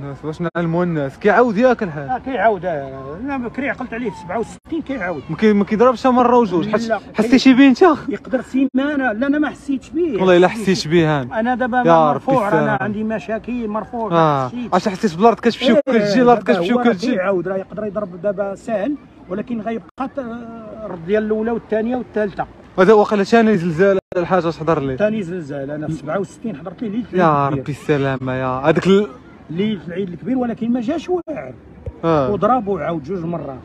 الناس واش نعلموا الناس كيعاود ياك الحال كيعاود. انا بكري عقلت عليه 67 كيعاود ما كيضربش مره وجوج. حسيتي بيه انت؟ يقدر سيمانه. لا انا ما حسيتش به والله الا حسيت به انا دابا مرفوع. انا عندي مشاكل مرفوع ما حسيتش. اش حسيت بلا كتمشي وكتجي لا كتمشي وكتجي كيعاود راه يقدر يضرب دابا ساهل ولكن غيبقى الرد ديال الاولى والثانيه والثالثه. هذا واقيلا ثاني زلزال الحاجه حضر لي ثاني زلزال. انا في 67 حضرت ليه ليله يا ربي السلامه يا هذاك ليله العيد الكبير ولكن ما جاش واعر وضربوا وعاود جوج مرات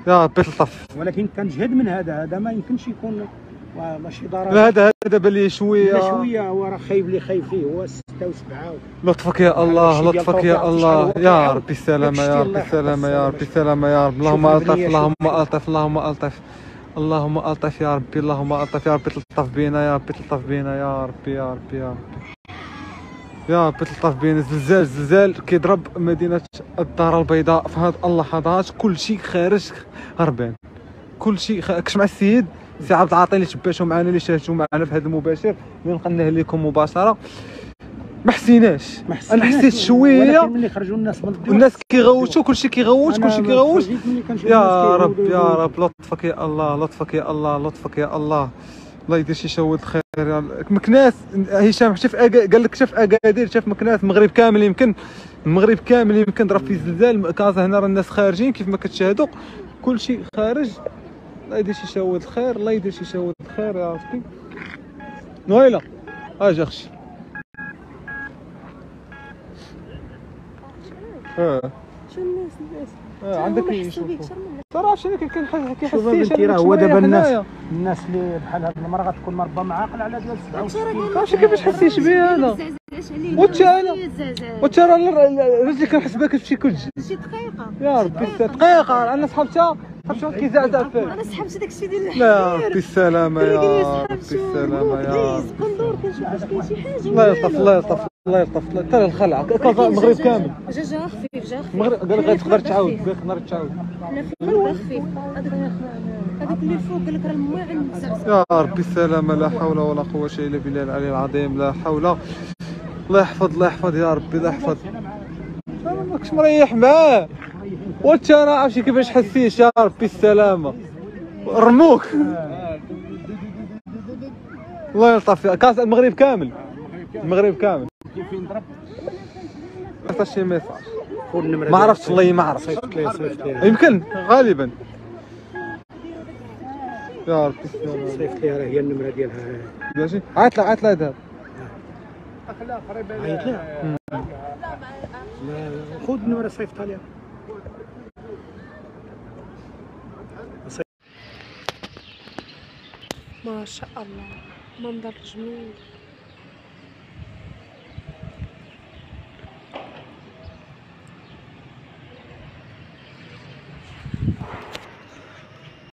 يا ربي تلطف. ولكن كان جهد من هذا ما يمكنش يكون ماشي ضرر. لا هذا بان لي شويه هو راه خايف اللي خايف فيه هو 6 و7. لطفك يا الله لطفك يا الله يا ربي السلامه يا ربي السلامه يا ربي السلامه يا رب. اللهم الطف اللهم الطف اللهم الطف اللهم الطف يا ربي اللهم الطف يا ربي تلطف بينا يا ربي تلطف بينا يا ربي يا ربي يا ربي يا ربي تلطف بينا. زلزال كيضرب مدينه الدار البيضاء في هذه اللحظات. كل شيء خارج هربان كل شيء كش مع السيد سي عبد العاطي اللي تباشوا معنا اللي شاهدتوا معنا في هذا المباشر اللي نقلناه لكم مباشره. ما حسيناش. انا حسيت شويه ولكن ملي خرجوا الناس من الدور والناس كيغوتوا كلشي كيغوت كلشي كيغوت. يا رب يا رب لطفك يا الله لطفك يا الله لطفك يا الله. الله يدير شي شويه الخير يا مكناس. هشام شاف قال لك شاف اكادير شاف مكناس المغرب كامل يمكن المغرب كامل يمكن ضرب فيه زلزال. كازا هنا راه الناس خارجين كيف ما كتشاهدوا كلشي خارج. الله يدير شي شويه الخير الله يدير شي شويه الخير يا ربي. نويله اجي اختي. شو الناس عندك صراحه شنو كيحس بنتي راه هو دابا الناس اللي بحال هاد المرة غتكون مربى عاقل على ديال 67. ماشي كيفاش حسيتش بيه انا وانت راه رجلي كنحس بها كتمشي كتجي شي دقيقه يا ربي دقيقه. انا صحابتها كيزعزع فيها. انا سحبت داكشي ديال لا ربي السلامه يا ربي السلامه يا ربي. كندور كنشوف واش كاين شي حاجه. الله يلطف الله يلطف الله يلطف ترى الخلعه كازا المغرب كامل. جا خفيف جا خفيف. المغرب قال لك غتقدر تعاود قال لك تقدر تعاود. لا خفيف هذاك اللي فوق قال لك راه الماء عند 9. يا ربي السلامه لا حول ولا قوه الا بالله العلي العظيم لا حول. الله يحفظ الله يحفظ يا ربي الله يحفظ. انا ماكش مريح معاه وانت انا عرفتي كيفاش حسيت يا ربي السلامه رموك. الله يلطف كاس المغرب كامل المغرب كامل. فين ضرب حتى شي ميساج ما عرفتش والله ما عرفت يمكن غالبا. يا ربي صيفط ليها راه هي النمره ديالها. ماشي عيط لها هذا عيط لها خذ النمره صيفطها ليها. ما شاء الله منظر جميل.